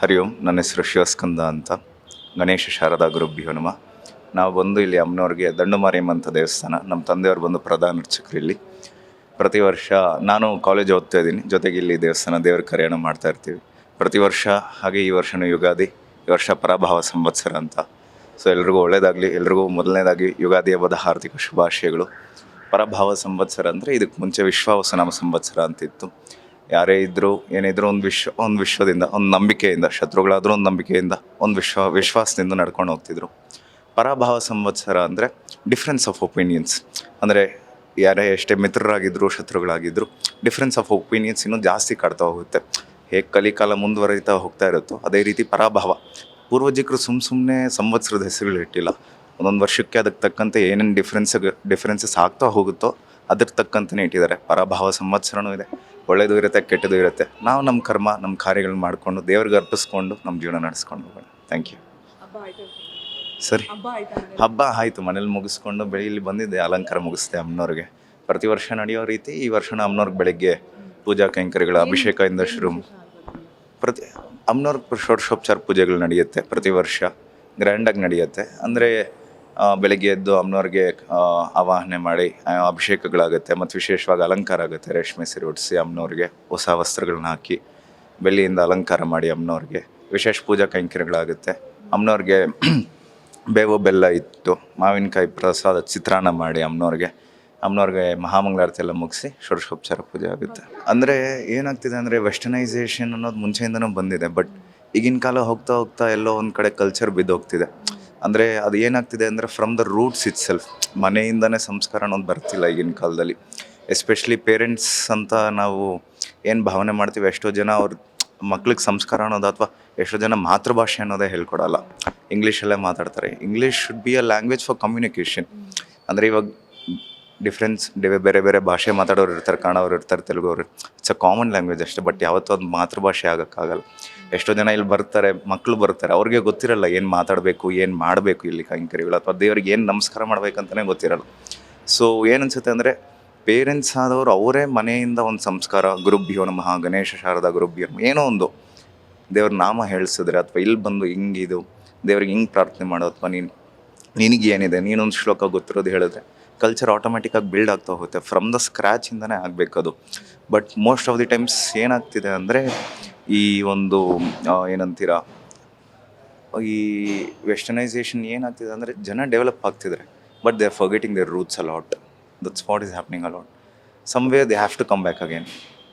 ಹರಿ ಓಂ. ನನ್ನ ಹೆಸರು ಶಿವಸ್ಕಂದ ಅಂತ. ಗಣೇಶ ಶಾರದಾ ಗುರುಭ್ಯೋ ನಮಃ. ನಾವು ಬಂದು ಇಲ್ಲಿ ಅಮ್ಮನವ್ರಿಗೆ ದಂಡುಮಾರಿಯಮ್ಮಂಥ ದೇವಸ್ಥಾನ. ನಮ್ಮ ತಂದೆಯವರು ಬಂದು ಪ್ರಧಾನ ಅರ್ಚಕರು ಇಲ್ಲಿ. ಪ್ರತಿ ವರ್ಷ ನಾನು ಕಾಲೇಜ್ ಓದ್ತಾ ಇದ್ದೀನಿ, ಜೊತೆಗೆ ಇಲ್ಲಿ ದೇವಸ್ಥಾನ ದೇವರ ಕಾರ್ಯನ ಮಾಡ್ತಾ ಇರ್ತೀವಿ ಪ್ರತಿ ವರ್ಷ. ಹಾಗೆ ಈ ವರ್ಷವೂ ಯುಗಾದಿ, ಈ ವರ್ಷ ಪರಾಭವ ಸಂವತ್ಸರ ಅಂತ. ಸೊ ಎಲ್ರಿಗೂ ಒಳ್ಳೆಯದಾಗಲಿ. ಎಲ್ರಿಗೂ ಮೊದಲನೇದಾಗಿ ಯುಗಾದಿ ಹಬ್ಬದ ಹಾರ್ದಿಕ ಶುಭಾಶಯಗಳು. ಪರಭಾವ ಸಂವತ್ಸರ ಅಂದರೆ ಇದಕ್ಕೆ ಮುಂಚೆ ವಿಶ್ವಾವಸುನಾಮ ಸಂವತ್ಸರ ಅಂತಿತ್ತು. ಯಾರೇ ಇದ್ದರೂ ಏನಿದ್ರು ಒಂದು ವಿಶ್ವದಿಂದ, ಒಂದು ನಂಬಿಕೆಯಿಂದ, ಶತ್ರುಗಳಾದರೂ ಒಂದು ನಂಬಿಕೆಯಿಂದ, ಒಂದು ವಿಶ್ವಾಸದಿಂದ ನಡ್ಕೊಂಡು ಹೋಗ್ತಿದ್ರು. ಪರಾಭಾವ ಸಂವತ್ಸರ ಅಂದರೆ ಡಿಫ್ರೆನ್ಸ್ ಆಫ್ ಒಪಿನಿಯನ್ಸ್. ಅಂದರೆ ಯಾರೇ ಎಷ್ಟೇ ಮಿತ್ರರಾಗಿದ್ದರು, ಶತ್ರುಗಳಾಗಿದ್ದರು, ಡಿಫ್ರೆನ್ಸ್ ಆಫ್ ಒಪಿನಿಯನ್ಸ್ ಇನ್ನೂ ಜಾಸ್ತಿ ಕಾಡ್ತಾ ಹೋಗುತ್ತೆ. ಹೇಗೆ ಕಲಿಕಾಲ ಮುಂದುವರಿತಾ ಹೋಗ್ತಾ ಇರುತ್ತೋ ಅದೇ ರೀತಿ ಪರಾಭಾವ. ಪೂರ್ವಜಿಕರು ಸುಮ್ಮನೆ ಸಂವತ್ಸರದ ಹೆಸರುಗಳು ಇಟ್ಟಿಲ್ಲ. ಒಂದೊಂದು ವರ್ಷಕ್ಕೆ ಅದಕ್ಕೆ ತಕ್ಕಂತೆ ಏನೇನು ಡಿಫ್ರೆನ್ಸಸ್ ಆಗ್ತಾ ಹೋಗುತ್ತೋ ಅದಕ್ಕೆ ತಕ್ಕಂತಲೇ ಇಟ್ಟಿದ್ದಾರೆ. ಪರಾಭಾವ ಸಂವತ್ಸರನೂ ಇದೆ, ಒಳ್ಳೆಯದು ಇರುತ್ತೆ, ಕೆಟ್ಟದ್ದು ಇರುತ್ತೆ. ನಾವು ನಮ್ಮ ಕರ್ಮ, ನಮ್ಮ ಕಾರ್ಯಗಳನ್ನ ಮಾಡಿಕೊಂಡು ದೇವ್ರಿಗೆ ಅರ್ಪಿಸ್ಕೊಂಡು ನಮ್ಮ ಜೀವನ ನಡೆಸ್ಕೊಂಡು ಹೋಗೋಣ. Thank you. ಸರಿ, ಹಬ್ಬ ಆಯಿತು, ಮನೇಲಿ ಮುಗಿಸ್ಕೊಂಡು ಇಲ್ಲಿ ಬಂದಿದ್ದೆ, ಅಲಂಕಾರ ಮುಗಿಸ್ದೆ ಅಮ್ಮನವ್ರಿಗೆ. ಪ್ರತಿ ವರ್ಷ ನಡೆಯೋ ರೀತಿ ಈ ವರ್ಷನ ಅಮ್ಮನವ್ರಿಗೆ ಬೆಳಗ್ಗೆ ಪೂಜಾ ಕೈಂಕರ್ಯಗಳ ಅಭಿಷೇಕದಿಂದ ಶುರು. ಅಮ್ಮನವ್ರಿಗೆ ಷೋಡಶೋಪಚಾರ ಪೂಜೆಗಳು ನಡೆಯುತ್ತೆ ಪ್ರತಿ ವರ್ಷ, ಗ್ರ್ಯಾಂಡಾಗಿ ನಡೆಯುತ್ತೆ. ಅಂದರೆ ಬೆಳಗ್ಗೆ ಎದ್ದು ಅಮ್ಮನವ್ರಿಗೆ ಆವಾಹನೆ ಮಾಡಿ ಅಭಿಷೇಕಗಳಾಗುತ್ತೆ, ಮತ್ತು ವಿಶೇಷವಾಗಿ ಅಲಂಕಾರ ಆಗುತ್ತೆ. ರೇಷ್ಮೆ ಸೀರೆ ಉಡಿಸಿ ಅಮ್ಮನವ್ರಿಗೆ ಹೊಸ ವಸ್ತ್ರಗಳನ್ನ ಹಾಕಿ ಬೆಳ್ಳಿಯಿಂದ ಅಲಂಕಾರ ಮಾಡಿ ಅಮ್ಮನವ್ರಿಗೆ ವಿಶೇಷ ಪೂಜಾ ಕೈಂಕರ್ಯಗಳಾಗುತ್ತೆ. ಅಮ್ಮನವ್ರಿಗೆ ಬೇವು ಬೆಲ್ಲ ಇತ್ತು, ಮಾವಿನಕಾಯಿ ಪ್ರಸಾದ ಚಿತ್ರಾನ್ನ ಮಾಡಿ ಅಮ್ಮನವ್ರಿಗೆ ಮಹಾಮಂಗಳಾರತಿ ಎಲ್ಲ ಮುಗಿಸಿ ಷೋಡಶೋಪಚಾರ ಪೂಜೆ ಆಗುತ್ತೆ. ಅಂದರೆ ಏನಾಗ್ತಿದೆ ಅಂದರೆ ವೆಸ್ಟರ್ನೈಸೇಷನ್ ಅನ್ನೋದು ಮುಂಚೆಯಿಂದನೂ ಬಂದಿದೆ, ಬಟ್ ಈಗಿನ ಕಾಲ ಹೋಗ್ತಾ ಹೋಗ್ತಾ ಎಲ್ಲೋ ಒಂದು ಕಡೆ ಕಲ್ಚರ್ ಬಿದ್ದೋಗ್ತಿದೆ. ಅಂದರೆ ಅದು ಏನಾಗ್ತಿದೆ ಅಂದರೆ ಫ್ರಮ್ ದ ರೂಟ್ಸ್ ಇಟ್ ಸೆಲ್ಫ್, ಮನೆಯಿಂದನೇ ಸಂಸ್ಕಾರ ಅನ್ನೋದು ಬರ್ತಿಲ್ಲ ಈಗಿನ ಕಾಲದಲ್ಲಿ. ಎಸ್ಪೆಷಲಿ ಪೇರೆಂಟ್ಸ್ ಅಂತ ನಾವು ಏನು ಭಾವನೆ ಮಾಡ್ತೀವಿ, ಎಷ್ಟೋ ಜನ ಅವ್ರ ಮಕ್ಳಿಗೆ ಸಂಸ್ಕಾರ ಅನ್ನೋದು, ಅಥವಾ ಎಷ್ಟೋ ಜನ ಮಾತೃಭಾಷೆ ಅನ್ನೋದೇ ಹೇಳ್ಕೊಡಲ್ಲ, ಇಂಗ್ಲೀಷಲ್ಲೇ ಮಾತಾಡ್ತಾರೆ. English should be a language for communication. ಅಂದರೆ ಇವಾಗ ಬೇರೆ ಬೇರೆ ಭಾಷೆ ಮಾತಾಡೋರು ಇರ್ತಾರೆ, ಕನ್ನಡವ್ರು ಇರ್ತಾರೆ, ತೆಲುಗವ್ರು. ಇಟ್ಸ್ ಅ ಕಾಮನ್ ಲ್ಯಾಂಗ್ವೇಜ್ ಅಷ್ಟೇ, ಬಟ್ ಯಾವತ್ತೂ ಅದು ಮಾತೃಭಾಷೆ ಆಗೋಕ್ಕಾಗಲ್ಲ. ಎಷ್ಟೋ ಜನ ಇಲ್ಲಿ ಬರ್ತಾರೆ, ಮಕ್ಕಳು ಬರ್ತಾರೆ, ಅವ್ರಿಗೆ ಗೊತ್ತಿರಲ್ಲ ಏನು ಮಾತಾಡಬೇಕು, ಏನು ಮಾಡಬೇಕು ಇಲ್ಲಿ ಕೈಂಕರ್ಯಗಳು, ಅಥವಾ ದೇವ್ರಿಗೆ ಏನು ನಮಸ್ಕಾರ ಮಾಡ್ಬೇಕಂತಲೇ ಗೊತ್ತಿರಲ್ಲ. ಸೊ ಏನನ್ಸುತ್ತೆ ಅಂದರೆ ಪೇರೆಂಟ್ಸ್ ಆದವರು ಅವರೇ ಮನೆಯಿಂದ ಒಂದು ಸಂಸ್ಕಾರ, ಗುರುಭ್ಯೋ ನಮಃ, ಗಣೇಶ ಶಾರದಾ ಗುರುಭ್ಯೋ ನಮಃ, ಏನೋ ಒಂದು ದೇವ್ರ ನಾಮ ಹೇಳಿಸಿದ್ರೆ, ಅಥವಾ ಇಲ್ಲಿ ಬಂದು ಹಿಂಗಿದು ದೇವ್ರಿಗೆ ಹಿಂಗೆ ಪ್ರಾರ್ಥನೆ ಮಾಡೋ, ಅಥವಾ ನಿನಗೆ ಏನಿದೆ, ನೀನೊಂದು ಶ್ಲೋಕ ಗೊತ್ತಿರೋದು ಹೇಳಿದ್ರೆ ಕಲ್ಚರ್ ಆಟೋಮೆಟಿಕ್ಕಾಗಿ ಬಿಲ್ಡ್ ಆಗ್ತಾ ಹೋಗುತ್ತೆ. ಫ್ರಮ್ ದ ಸ್ಕ್ರ್ಯಾಚಿಂದನೇ ಆಗಬೇಕದು. But most of the times ಏನಾಗ್ತಿದೆ ಅಂದರೆ ಈ ಒಂದು ಏನಂತೀರ, ಈ ವೆಸ್ಟರ್ನೈಸೇಷನ್ ಏನಾಗ್ತಿದೆ ಅಂದರೆ ಜನ ಡೆವಲಪ್ ಆಗ್ತಿದ್ದಾರೆ, but they are forgetting their roots a lot. That's what is happening a lot. Somewhere they have to come back again.